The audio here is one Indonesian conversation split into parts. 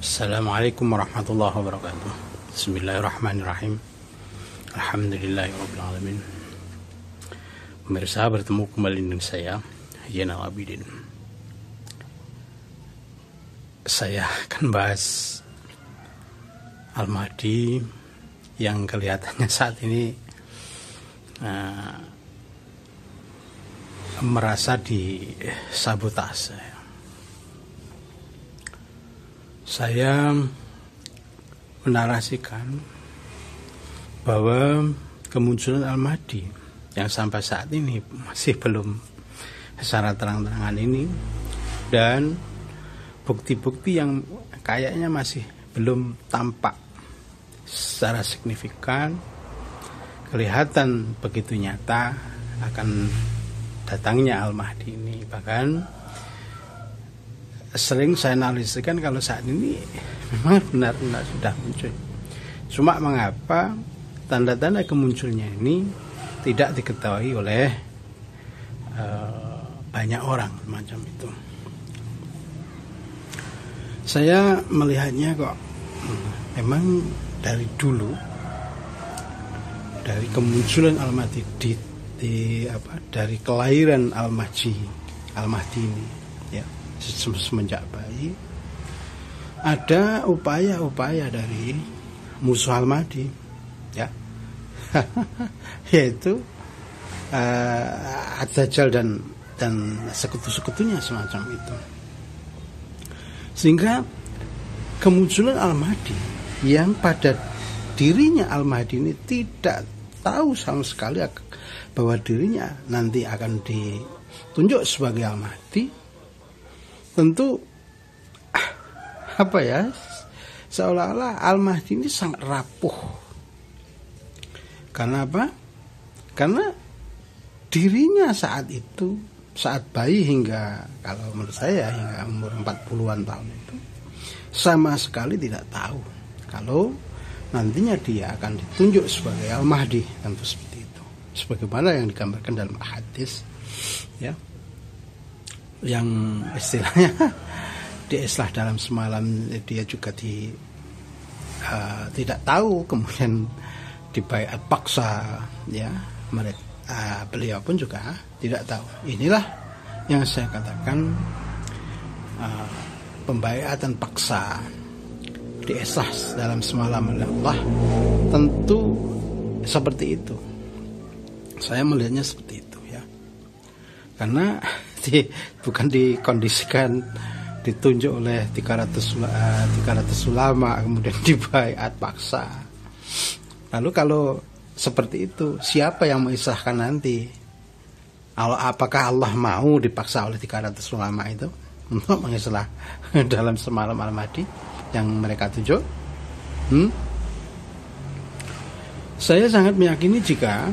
Assalamualaikum warahmatullahi wabarakatuh. Bismillahirrahmanirrahim. Alhamdulillahirabbil alamin. Pemirsa, bertemu kembali dengan saya Zainal Abidin. Saya akan bahas Al-Mahdi yang kelihatannya saat ini merasa disabotase. Saya menarasikan bahwa kemunculan Al-Mahdi yang sampai saat ini masih belum secara terang-terangan ini, dan bukti-bukti yang kayaknya masih belum tampak secara signifikan, kelihatan begitu nyata akan datangnya Al-Mahdi ini. Bahkan sering saya analiskan kalau saat ini memang benar-benar sudah muncul. Cuma mengapa tanda-tanda kemunculnya ini tidak diketahui oleh banyak orang macam itu. Saya melihatnya kok memang dari dulu, dari kemunculan Al-Mahdi dari kelahiran Al-Mahdi ini, ya, semenjak bayi ada upaya-upaya dari musuh Al-Mahdi, ya, yaitu Ad-Dajjal dan sekutu-sekutunya semacam itu, sehingga kemunculan Al-Mahdi yang pada dirinya Al-Mahdi ini tidak tahu sama sekali bahwa dirinya nanti akan ditunjuk sebagai Al-Mahdi. Tentu seolah-olah Al-Mahdi ini sangat rapuh. Karena apa? Karena dirinya saat itu, saat bayi hingga, kalau menurut saya hingga umur 40-an tahun itu, sama sekali tidak tahu kalau nantinya dia akan ditunjuk sebagai Al-Mahdi. Tentu seperti itu, sebagaimana yang digambarkan dalam hadis, ya, yang istilahnya di Islah dalam semalam, dia juga tidak tahu, kemudian dibaiat paksa, ya, beliau pun juga tidak tahu. Inilah yang saya katakan pembaiatan paksa di Islah dalam semalam oleh Allah. Tentu seperti itu, saya melihatnya seperti itu, ya, karena bukan dikondisikan ditunjuk oleh 300 ulama kemudian dibaiat paksa. Lalu kalau seperti itu, siapa yang mengisahkan nanti? Apakah Allah mau dipaksa oleh 300 ulama itu untuk mengislah dalam semalam Al-Mahdi yang mereka tunjuk? Saya sangat meyakini jika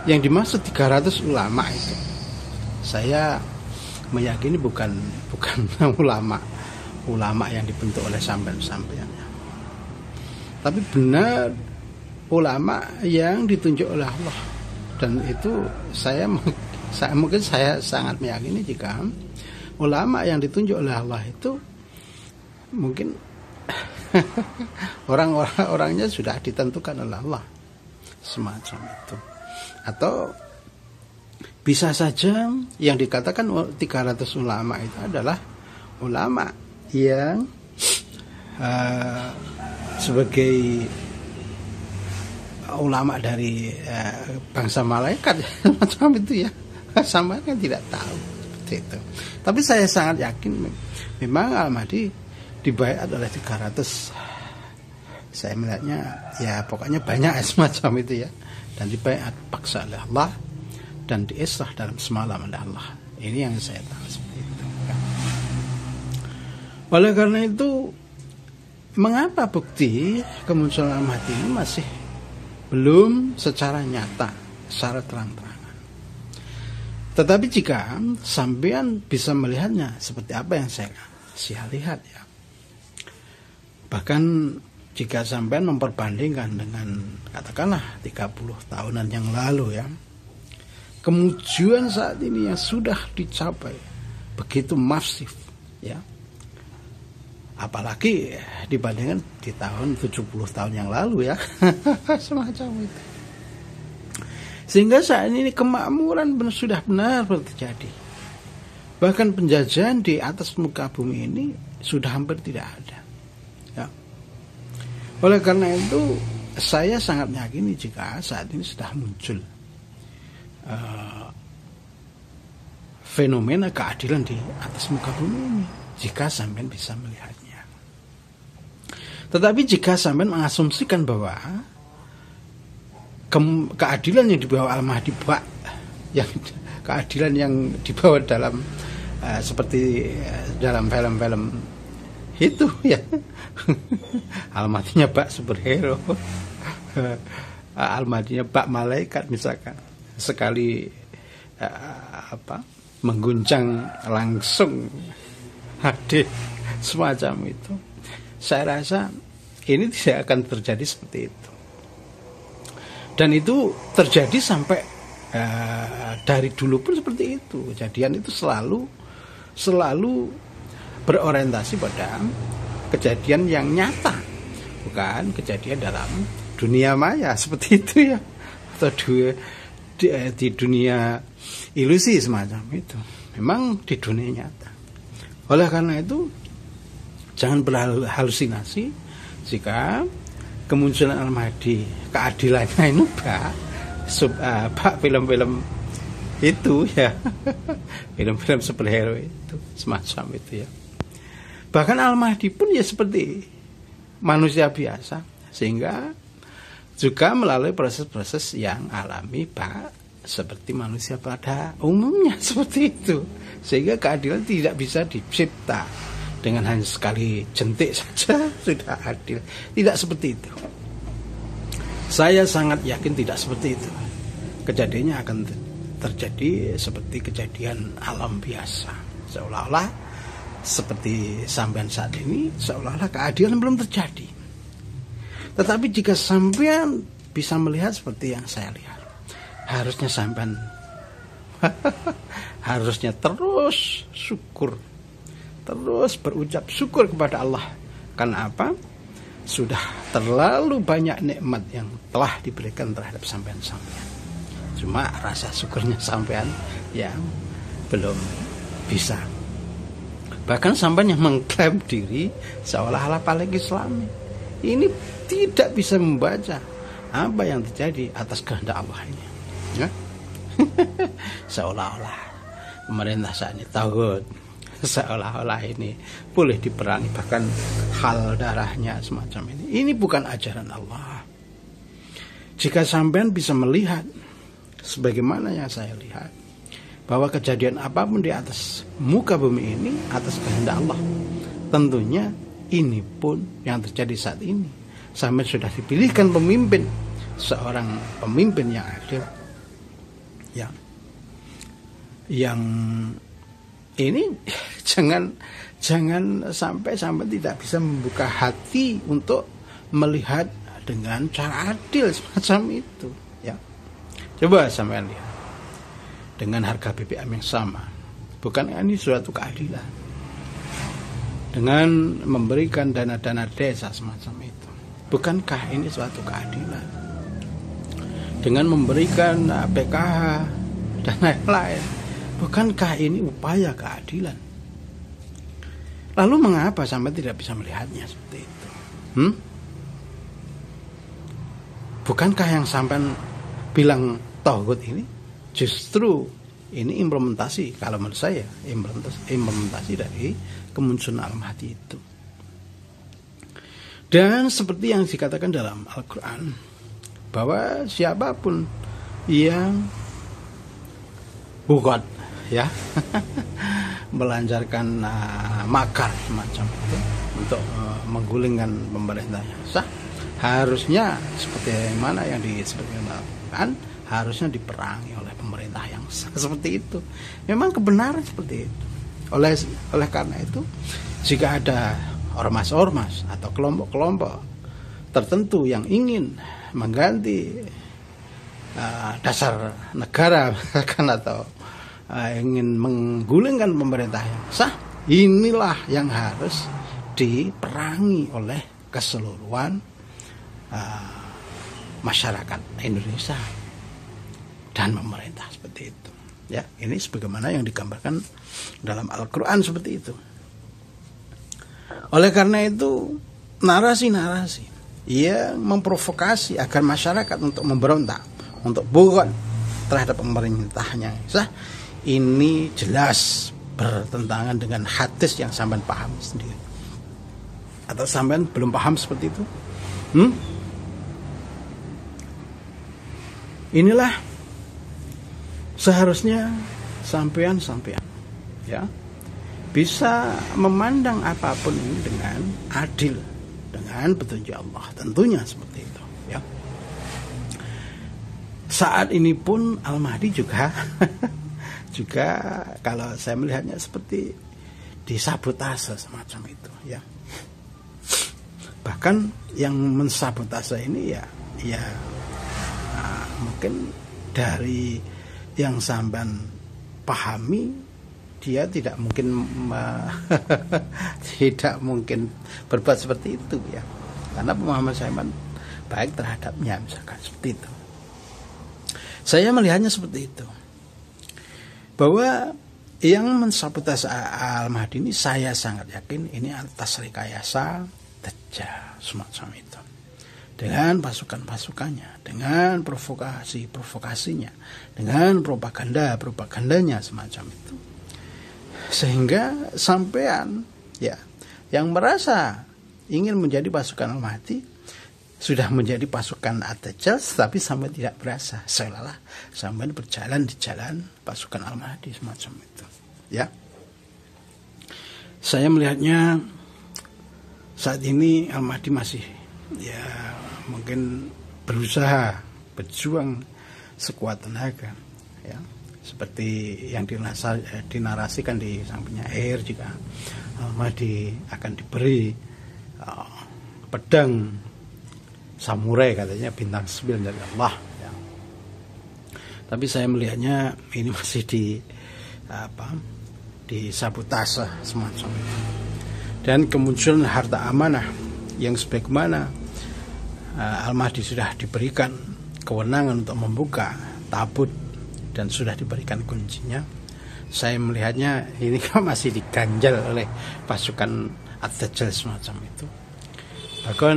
yang dimaksud 300 ulama itu, saya meyakini bukan ulama yang dibentuk oleh sampean, tapi benar ulama yang ditunjuk oleh Allah. Dan itu saya sangat meyakini jika ulama yang ditunjuk oleh Allah itu mungkin orang-orangnya sudah ditentukan oleh Allah, semacam itu. Atau bisa saja yang dikatakan 300 ulama itu adalah ulama yang sebagai ulama dari bangsa malaikat, macam itu, ya. Sama kan tidak tahu seperti itu. Tapi saya sangat yakin memang Al-Mahdi dibaiat oleh 300. Saya melihatnya, ya, pokoknya banyak semacam itu, ya, dan dibaiat paksa oleh Allah dan diislah dalam semalam oleh Allah. Ini yang saya tahu seperti itu, ya. Oleh karena itu, mengapa bukti kemunculan Al-Mahdi ini masih belum secara nyata, secara terang-terangan? Tetapi jika sampean bisa melihatnya seperti apa yang saya lihat, ya, bahkan jika sampean memperbandingkan dengan katakanlah 30 tahunan yang lalu, ya, kemajuan saat ini yang sudah dicapai begitu masif, ya, Apalagi dibandingkan di tahun 70 tahun yang lalu ya. Semacam itu. Sehingga saat ini kemakmuran sudah benar terjadi. Bahkan penjajahan di atas muka bumi ini sudah hampir tidak ada. Ya. Oleh karena itu, saya sangat yakini jika saat ini sudah muncul fenomena keadilan di atas muka bumi ini, jika sampean bisa melihatnya. Tetapi jika sampean mengasumsikan bahwa keadilan yang dibawa Al-Mahdi yang keadilan yang dibawa dalam seperti dalam film-film itu ya, Al-Mahdinya bak superhero, Al-Mahdinya bak malaikat misalkan, sekali mengguncang langsung hadir semacam itu. Saya rasa ini tidak akan terjadi seperti itu. Dan itu terjadi sampai dari dulu pun seperti itu. Kejadian itu selalu berorientasi pada kejadian yang nyata, bukan kejadian dalam dunia maya seperti itu ya, atau di dunia ilusi semacam itu. Memang di dunia nyata. Oleh karena itu, jangan berhalusinasi jika kemunculan Al-Mahdi, keadilannya ini bak film-film itu ya, film-film superhero itu semacam itu ya. Bahkan Al-Mahdi pun ya seperti manusia biasa, sehingga juga melalui proses-proses yang alami seperti manusia pada umumnya seperti itu, sehingga keadilan tidak bisa dicipta dengan hanya sekali jentik saja sudah adil. Tidak seperti itu. Saya sangat yakin tidak seperti itu. Kejadiannya akan terjadi seperti kejadian alam biasa. Seolah-olah seperti sampean saat ini, seolah-olah keadilan belum terjadi. Tetapi jika sampean bisa melihat seperti yang saya lihat, harusnya sampean harusnya terus syukur, terus berucap syukur kepada Allah. Karena apa? Sudah terlalu banyak nikmat yang telah diberikan terhadap sampean-sampean. Cuma rasa syukurnya sampean yang belum bisa. Bahkan sampean yang mengklaim diri seolah-olah paling Islami, ini tidak bisa membaca apa yang terjadi atas kehendak Allah ini. Ya? Seolah-olah pemerintah saat ini takut, seolah-olah ini boleh diperangi, bahkan hal darahnya semacam ini. Ini bukan ajaran Allah. Jika sampean bisa melihat sebagaimana yang saya lihat, bahwa kejadian apapun di atas muka bumi ini atas kehendak Allah, tentunya ini pun yang terjadi saat ini. Sampai sudah dipilihkan pemimpin, seorang pemimpin yang adil, yang ini jangan sampai tidak bisa membuka hati untuk melihat dengan cara adil semacam itu ya. Coba sampean lihat dengan harga BBM yang sama, bukan ini suatu keadilan? Dengan memberikan dana-dana desa semacam itu, bukankah ini suatu keadilan? Dengan memberikan PKH dan lain-lain, bukankah ini upaya keadilan? Lalu mengapa sampai tidak bisa melihatnya seperti itu? Bukankah yang sampai bilang tauhid ini justru ini implementasi, kalau menurut saya implementasi dari kemunculan Al-Mahdi itu. Dan seperti yang dikatakan dalam Al-Quran, bahwa siapapun yang bugot ya melancarkan makar semacam itu untuk menggulingkan pemerintah yang sah, harusnya seperti mana yang disebutkan Al-Quran, harusnya diperangi oleh pemerintah yang sah seperti itu. Memang kebenaran seperti itu. Oleh karena itu, jika ada ormas-ormas atau kelompok-kelompok tertentu yang ingin mengganti dasar negara atau ingin menggulingkan pemerintah yang sah, inilah yang harus diperangi oleh keseluruhan masyarakat Indonesia dan pemerintah seperti itu. Ya, ini sebagaimana yang digambarkan dalam Al-Quran seperti itu. Oleh karena itu, narasi-narasi yang memprovokasi agar masyarakat untuk memberontak, untuk bukan terhadap pemerintahnya, ini jelas bertentangan dengan hadis yang sampean paham sendiri. Atau sampean belum paham seperti itu? Inilah seharusnya sampean ya bisa memandang apapun ini dengan adil, dengan petunjuk Allah, tentunya seperti itu ya. Saat ini pun Al-Mahdi juga kalau saya melihatnya seperti disabotase semacam itu ya. Bahkan yang mensabotase ini ya mungkin dari yang sampean pahami, dia tidak mungkin tidak mungkin berbuat seperti itu ya, karena pemahaman saya baik terhadapnya, misalkan seperti itu. Saya melihatnya seperti itu, bahwa yang mensabotase Al-Mahdi ini saya sangat yakin ini atas rekayasa Dajjal semacam itu, dengan pasukan-pasukannya, dengan provokasinya, dengan propagandanya semacam itu. Sehingga sampean ya yang merasa ingin menjadi pasukan Al-Mahdi sudah menjadi pasukan Ad-Dajjal, tapi sampai tidak berasa, seolah-olah sampai berjalan di jalan pasukan Al-Mahdi semacam itu ya. Saya melihatnya saat ini Al-Mahdi masih ya mungkin berusaha berjuang sekuat tenaga ya, seperti yang dinarasikan di sampingnya air, jika Al-Mahdi akan diberi pedang samurai, katanya bintang 9 dari Allah ya. Tapi saya melihatnya ini masih disabotase semacam itu. Dan kemunculan harta amanah yang sebagaimana Al-Mahdi sudah diberikan kewenangan untuk membuka tabut dan sudah diberikan kuncinya, saya melihatnya ini kan masih diganjal oleh pasukan Ad-Dajjal semacam itu. Bahkan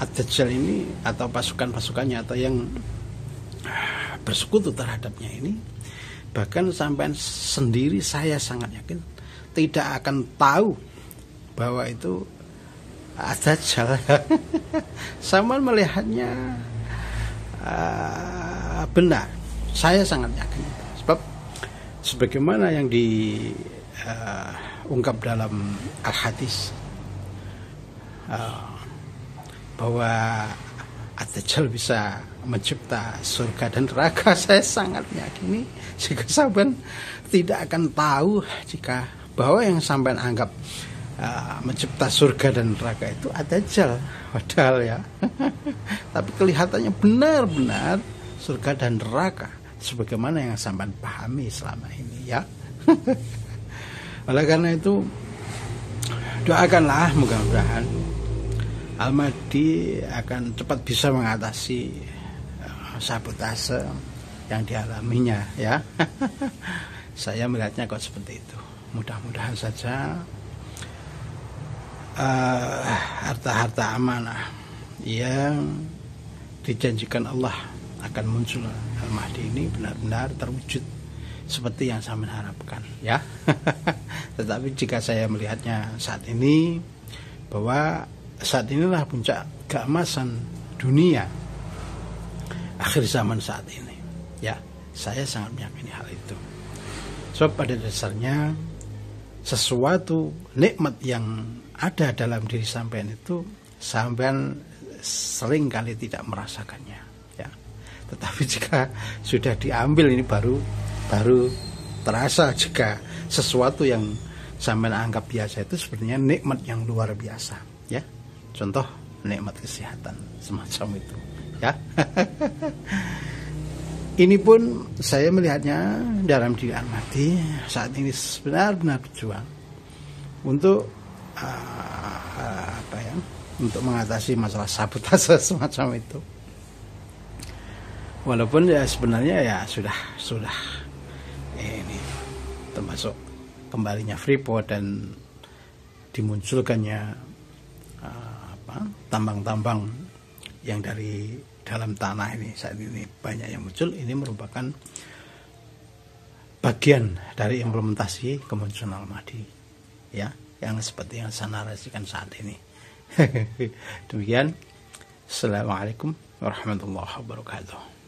Ad-Dajjal ini atau pasukan-pasukannya atau yang bersekutu terhadapnya ini, bahkan sampai sendiri saya sangat yakin tidak akan tahu bahwa itu Ad-Dajjal. Sama melihatnya benar, saya sangat yakin. Sebab sebagaimana yang diungkap dalam Al-Hadis bahwa Ad-Dajjal bisa mencipta surga dan neraka, saya sangat yakini jika sampean tidak akan tahu jika bahwa yang sampean anggap mencipta surga dan neraka itu Ad-Dajjal, padahal ya tapi kelihatannya benar-benar surga dan neraka sebagaimana yang sampean pahami selama ini ya. Oleh karena itu doakanlah mudah-mudahan Al-Mahdi akan cepat bisa mengatasi sabotase yang dialaminya ya. Saya melihatnya kok seperti itu. Mudah-mudahan saja harta-harta amanah yang dijanjikan Allah akan muncul Al-Mahdi ini benar-benar terwujud seperti yang saya harapkan ya. Tetapi jika saya melihatnya saat ini, bahwa saat inilah puncak keemasan dunia akhir zaman saat ini ya, saya sangat meyakini hal itu. Sebab pada dasarnya sesuatu nikmat yang ada dalam diri sampean itu sampean sering kali tidak merasakannya ya. Tetapi jika sudah diambil ini baru terasa jika sesuatu yang sampean anggap biasa itu sebenarnya nikmat yang luar biasa ya. Contoh nikmat kesehatan semacam itu ya. Ini pun saya melihatnya dalam diri Al-Mahdi saat ini benar-benar berjuang untuk apa ya, untuk mengatasi masalah sabotase semacam itu. Walaupun ya sebenarnya ya sudah ini termasuk kembalinya Freeport dan dimunculkannya tambang-tambang yang dari dalam tanah ini saat ini banyak yang muncul, ini merupakan bagian dari implementasi kemunculan Al-Mahdi ya, yang seperti yang saya narasikan saat ini. Demikian. Assalamualaikum warahmatullahi wabarakatuh.